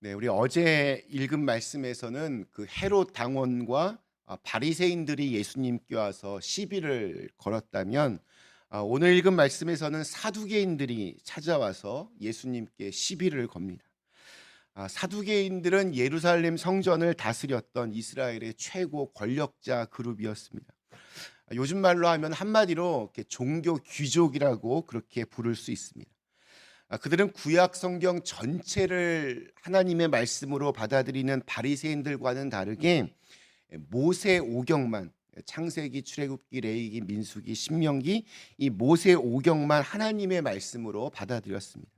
네, 우리 어제 읽은 말씀에서는 그 헤롯 당원과 바리새인들이 예수님께 와서 시비를 걸었다면, 오늘 읽은 말씀에서는 사두개인들이 찾아와서 예수님께 시비를 겁니다. 사두개인들은 예루살렘 성전을 다스렸던 이스라엘의 최고 권력자 그룹이었습니다. 요즘 말로 하면 한마디로 이렇게 종교 귀족이라고 그렇게 부를 수 있습니다. 그들은 구약 성경 전체를 하나님의 말씀으로 받아들이는 바리새인들과는 다르게 모세 오경만, 창세기, 출애굽기, 레위기, 민수기, 신명기, 이 모세 오경만 하나님의 말씀으로 받아들였습니다.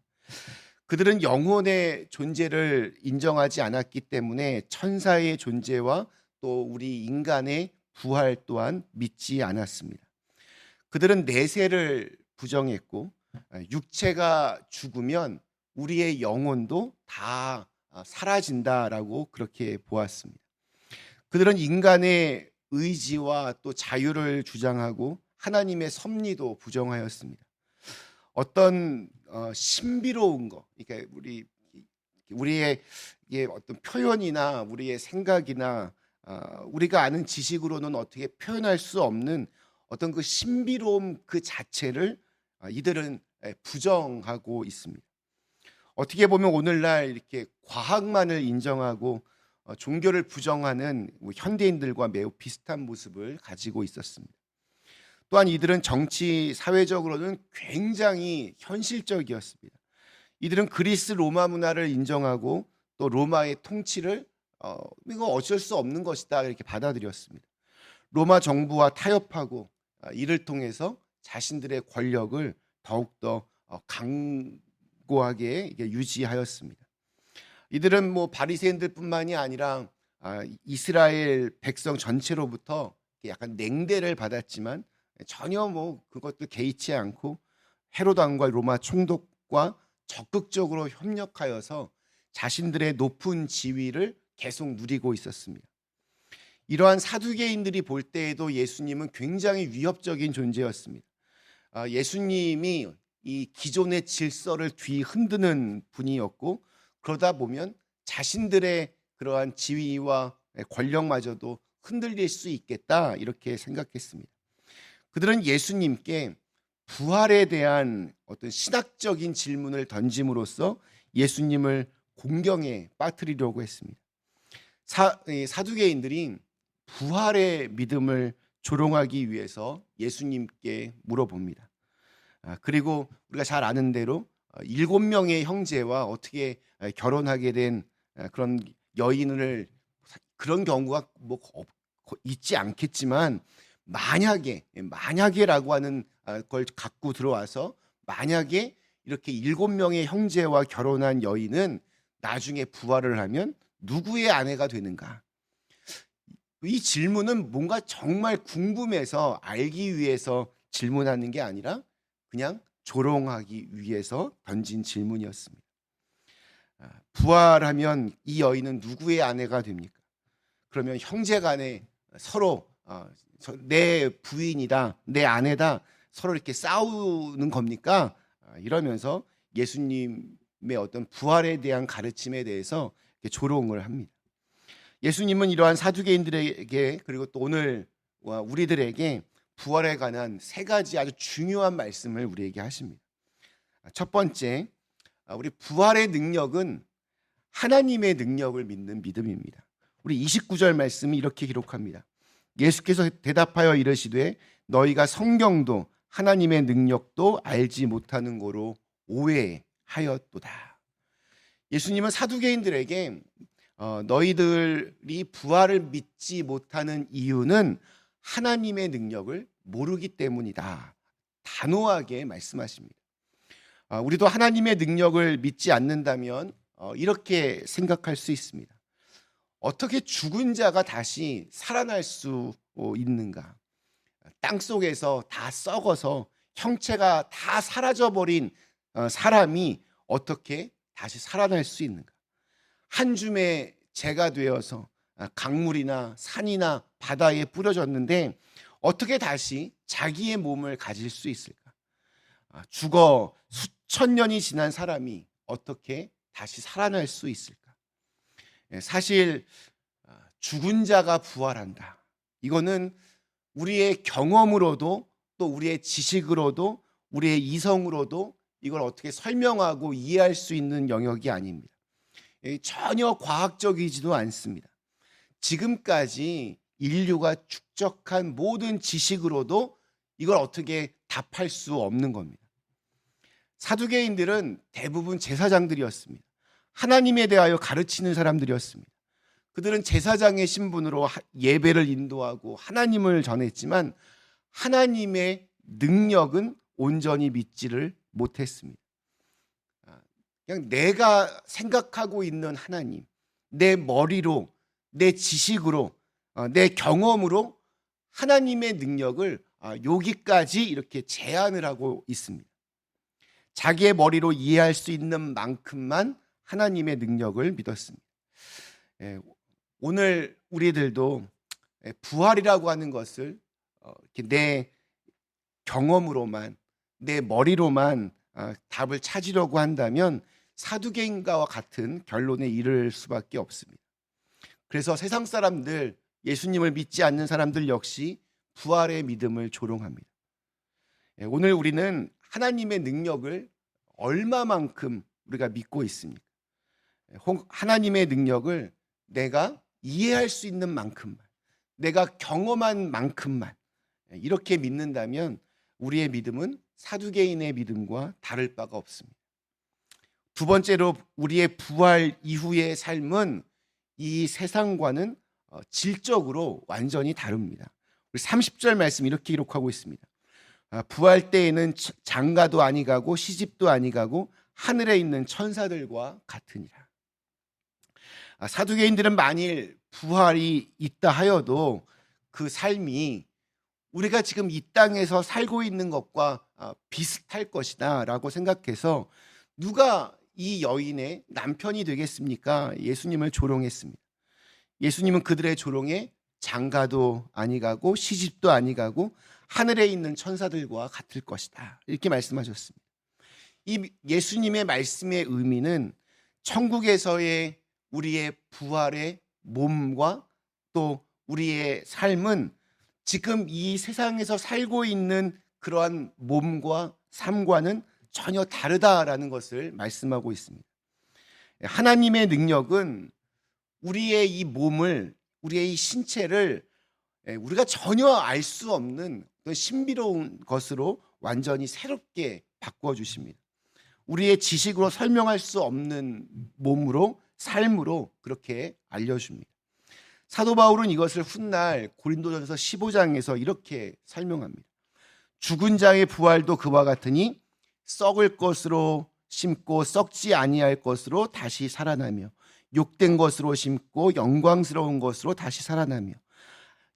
그들은 영혼의 존재를 인정하지 않았기 때문에 천사의 존재와 또 우리 인간의 부활 또한 믿지 않았습니다. 그들은 내세를 부정했고, 육체가 죽으면 우리의 영혼도 다 사라진다라고 그렇게 보았습니다. 그들은 인간의 의지와 또 자유를 주장하고 하나님의 섭리도 부정하였습니다. 어떤 신비로운 거, 그러니까 우리의 어떤 표현이나 우리의 생각이나 우리가 아는 지식으로는 어떻게 표현할 수 없는 어떤 그 신비로움 그 자체를 이들은 부정하고 있습니다. 어떻게 보면 오늘날 이렇게 과학만을 인정하고 종교를 부정하는 현대인들과 매우 비슷한 모습을 가지고 있었습니다. 또한 이들은 정치 사회적으로는 굉장히 현실적이었습니다. 이들은 그리스 로마 문화를 인정하고 또 로마의 통치를 이거 어쩔 수 없는 것이다 이렇게 받아들였습니다. 로마 정부와 타협하고 이를 통해서 자신들의 권력을 더욱더 강고하게 유지하였습니다. 이들은 뭐 바리새인들뿐만이 아니라 이스라엘 백성 전체로부터 약간 냉대를 받았지만 전혀 뭐 그것도 개의치 않고 헤롯 왕과 로마 총독과 적극적으로 협력하여서 자신들의 높은 지위를 계속 누리고 있었습니다. 이러한 사두개인들이 볼 때에도 예수님은 굉장히 위협적인 존재였습니다. 예수님이 이 기존의 질서를 뒤흔드는 분이었고, 그러다 보면 자신들의 그러한 지위와 권력마저도 흔들릴 수 있겠다 이렇게 생각했습니다. 그들은 예수님께 부활에 대한 어떤 신학적인 질문을 던짐으로써 예수님을 공경에 빠뜨리려고 했습니다. 사두개인들이 부활의 믿음을 조롱하기 위해서 예수님께 물어봅니다. 그리고 우리가 잘 아는 대로 7명의 형제와 어떻게 결혼하게 된 그런 여인을, 그런 경우가 뭐 있지 않겠지만 만약에라고 하는 걸 갖고 들어와서, 만약에 이렇게 7명의 형제와 결혼한 여인은 나중에 부활을 하면 누구의 아내가 되는가? 이 질문은 뭔가 정말 궁금해서 알기 위해서 질문하는 게 아니라 그냥 조롱하기 위해서 던진 질문이었습니다. 부활하면 이 여인은 누구의 아내가 됩니까? 그러면 형제간에 서로 내 부인이다, 내 아내다, 서로 이렇게 싸우는 겁니까? 이러면서 예수님의 어떤 부활에 대한 가르침에 대해서 조롱을 합니다. 예수님은 이러한 사두개인들에게, 그리고 또 오늘 우리들에게 부활에 관한 세 가지 아주 중요한 말씀을 우리에게 하십니다. 첫 번째, 우리 부활의 능력은 하나님의 능력을 믿는 믿음입니다. 우리 29절 말씀이 이렇게 기록합니다. 예수께서 대답하여 이르시되 너희가 성경도 하나님의 능력도 알지 못하는 거로 오해하였도다. 예수님은 사두개인들에게 너희들이 부활을 믿지 못하는 이유는 하나님의 능력을 모르기 때문이다, 단호하게 말씀하십니다. 우리도 하나님의 능력을 믿지 않는다면 이렇게 생각할 수 있습니다. 어떻게 죽은 자가 다시 살아날 수 있는가? 땅속에서 다 썩어서 형체가 다 사라져버린 사람이 어떻게 다시 살아날 수 있는가? 한 줌의 재가 되어서 강물이나 산이나 바다에 뿌려졌는데 어떻게 다시 자기의 몸을 가질 수 있을까? 죽어 수천 년이 지난 사람이 어떻게 다시 살아날 수 있을까? 사실 죽은 자가 부활한다. 이거는 우리의 경험으로도 또 우리의 지식으로도 우리의 이성으로도 이걸 어떻게 설명하고 이해할 수 있는 영역이 아닙니다. 전혀 과학적이지도 않습니다. 지금까지 인류가 축적한 모든 지식으로도 이걸 어떻게 답할 수 없는 겁니다. 사두개인들은 대부분 제사장들이었습니다. 하나님에 대하여 가르치는 사람들이었습니다. 그들은 제사장의 신분으로 예배를 인도하고 하나님을 전했지만 하나님의 능력은 온전히 믿지를 못했습니다. 그냥 내가 생각하고 있는 하나님, 내 머리로, 내 지식으로, 내 경험으로 하나님의 능력을 여기까지 이렇게 제한을 하고 있습니다. 자기의 머리로 이해할 수 있는 만큼만 하나님의 능력을 믿었습니다. 오늘 우리들도 부활이라고 하는 것을 내 경험으로만, 내 머리로만 답을 찾으려고 한다면 사두개인과 같은 결론에 이를 수밖에 없습니다. 그래서 세상 사람들, 예수님을 믿지 않는 사람들 역시 부활의 믿음을 조롱합니다. 오늘 우리는 하나님의 능력을 얼마만큼 우리가 믿고 있습니까? 하나님의 능력을 내가 이해할 수 있는 만큼만, 내가 경험한 만큼만 이렇게 믿는다면 우리의 믿음은 사두개인의 믿음과 다를 바가 없습니다. 두 번째로 우리의 부활 이후의 삶은 이 세상과는 질적으로 완전히 다릅니다. 우리 30절 말씀 이렇게 기록하고 있습니다. 부활 때에는 장가도 아니가고 시집도 아니가고 하늘에 있는 천사들과 같으니라. 사두개인들은 만일 부활이 있다 하여도 그 삶이 우리가 지금 이 땅에서 살고 있는 것과 비슷할 것이다 라고 생각해서 누가 이 여인의 남편이 되겠습니까? 예수님을 조롱했습니다. 예수님은 그들의 조롱에 장가도 아니가고 시집도 아니가고 하늘에 있는 천사들과 같을 것이다 이렇게 말씀하셨습니다. 이 예수님의 말씀의 의미는 천국에서의 우리의 부활의 몸과 또 우리의 삶은 지금 이 세상에서 살고 있는 그러한 몸과 삶과는 전혀 다르다라는 것을 말씀하고 있습니다. 하나님의 능력은 우리의 이 몸을, 우리의 이 신체를 우리가 전혀 알 수 없는 신비로운 것으로 완전히 새롭게 바꿔주십니다. 우리의 지식으로 설명할 수 없는 몸으로, 삶으로 그렇게 알려줍니다. 사도 바울은 이것을 훗날 고린도전서 15장에서 이렇게 설명합니다. 죽은 자의 부활도 그와 같으니 썩을 것으로 심고 썩지 아니할 것으로 다시 살아나며 욕된 것으로 심고 영광스러운 것으로 다시 살아나며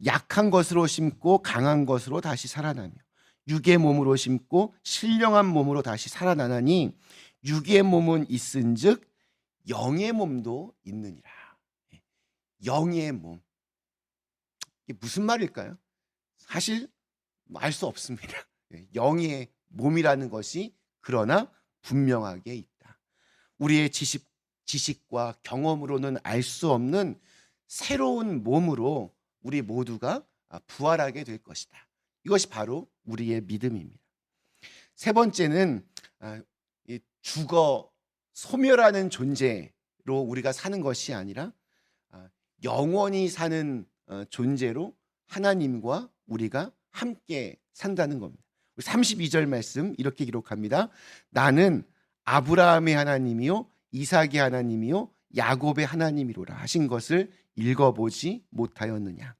약한 것으로 심고 강한 것으로 다시 살아나며 육의 몸으로 심고 신령한 몸으로 다시 살아나나니 육의 몸은 있은즉 영의 몸도 있느니라. 영의 몸. 이게 무슨 말일까요? 사실 알 수 없습니다. 영의 몸이라는 것이 그러나 분명하게 있다. 우리의 지식과 경험으로는 알 수 없는 새로운 몸으로 우리 모두가 부활하게 될 것이다. 이것이 바로 우리의 믿음입니다. 세 번째는 죽어 소멸하는 존재로 우리가 사는 것이 아니라 영원히 사는 존재로 하나님과 우리가 함께 산다는 겁니다. 32절 말씀 이렇게 기록합니다. 나는 아브라함의 하나님이요 이삭의 하나님이요 야곱의 하나님이로라 하신 것을 읽어보지 못하였느냐.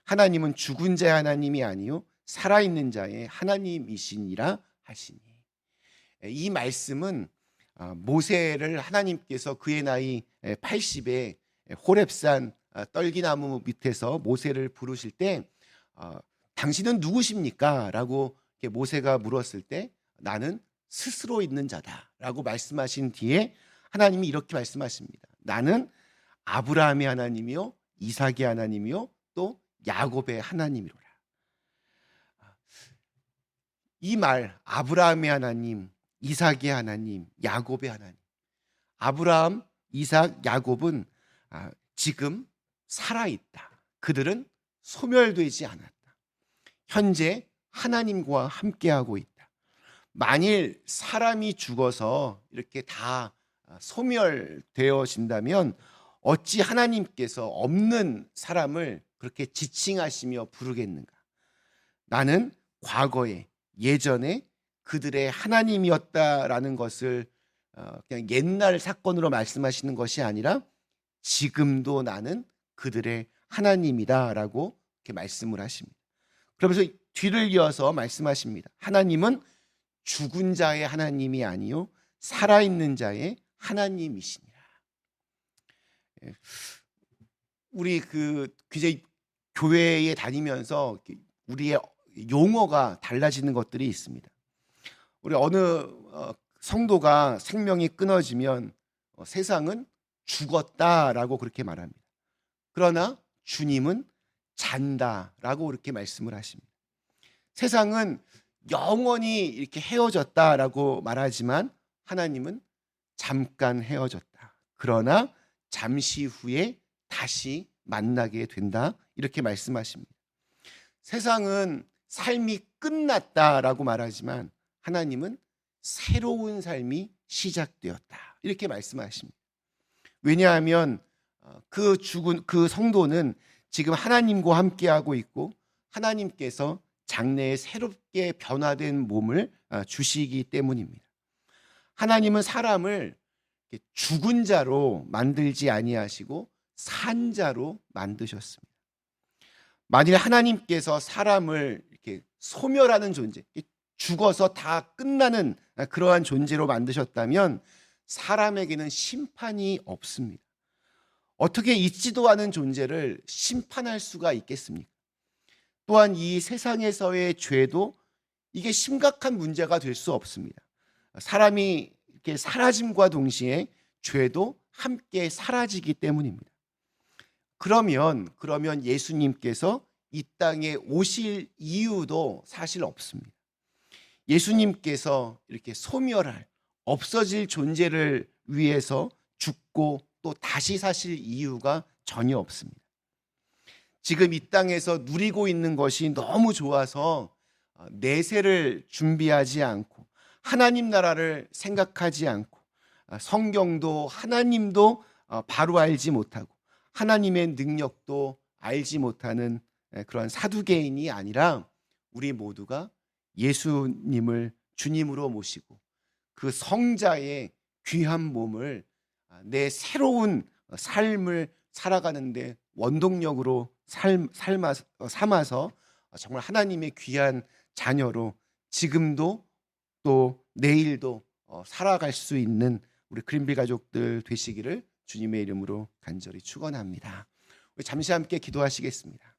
하나님은 죽은 자의 하나님이 아니요 살아있는 자의 하나님이시니라 하시니. 이 말씀은 모세를 하나님께서 그의 나이 80에 호렙산 떨기나무 밑에서 모세를 부르실 때 당신은 누구십니까? 라고 모세가 물었을 때 나는 스스로 있는 자다 라고 말씀하신 뒤에 하나님이 이렇게 말씀하십니다. 나는 아브라함의 하나님이요 이삭의 하나님이요 또 야곱의 하나님이로라. 이 말 아브라함의 하나님, 이삭의 하나님, 야곱의 하나님. 아브라함, 이삭, 야곱은 지금 살아있다. 그들은 소멸되지 않았다. 현재 하나님과 함께하고 있다. 만일 사람이 죽어서 이렇게 다 소멸되어진다면 어찌 하나님께서 없는 사람을 그렇게 지칭하시며 부르겠는가? 나는 과거에 예전에 그들의 하나님이었다라는 것을 그냥 옛날 사건으로 말씀하시는 것이 아니라 지금도 나는 그들의 하나님이다라고 이렇게 말씀을 하십니다. 그러면서 뒤를 이어서 말씀하십니다. 하나님은 죽은 자의 하나님이 아니요 살아있는 자의 하나님이시니라. 우리 굉장히 교회에 다니면서 우리의 용어가 달라지는 것들이 있습니다. 우리 어느 성도가 생명이 끊어지면 세상은 죽었다라고 그렇게 말합니다. 그러나 주님은 잔다라고 그렇게 말씀을 하십니다. 세상은 영원히 이렇게 헤어졌다라고 말하지만 하나님은 잠깐 헤어졌다. 그러나 잠시 후에 다시 만나게 된다. 이렇게 말씀하십니다. 세상은 삶이 끝났다라고 말하지만 하나님은 새로운 삶이 시작되었다. 이렇게 말씀하십니다. 왜냐하면 그 죽은 그 성도는 지금 하나님과 함께하고 있고 하나님께서 장래에 새롭게 변화된 몸을 주시기 때문입니다. 하나님은 사람을 죽은 자로 만들지 아니하시고 산 자로 만드셨습니다. 만일 하나님께서 사람을 이렇게 소멸하는 존재, 죽어서 다 끝나는 그러한 존재로 만드셨다면 사람에게는 심판이 없습니다. 어떻게 있지도 않은 존재를 심판할 수가 있겠습니까? 또한 이 세상에서의 죄도 이게 심각한 문제가 될 수 없습니다. 사람이 이렇게 사라짐과 동시에 죄도 함께 사라지기 때문입니다. 그러면 예수님께서 이 땅에 오실 이유도 사실 없습니다. 예수님께서 이렇게 소멸할, 없어질 존재를 위해서 죽고 또 다시 사실 이유가 전혀 없습니다. 지금 이 땅에서 누리고 있는 것이 너무 좋아서 내세를 준비하지 않고 하나님 나라를 생각하지 않고 성경도 하나님도 바로 알지 못하고 하나님의 능력도 알지 못하는 그런 사두개인이 아니라 우리 모두가 예수님을 주님으로 모시고 그 성자의 귀한 몸을 내 새로운 삶을 살아가는데 원동력으로 삼아서 정말 하나님의 귀한 자녀로 지금도 또 내일도 살아갈 수 있는 우리 그린빌 가족들 되시기를 주님의 이름으로 간절히 축원합니다. 우리 잠시 함께 기도하시겠습니다.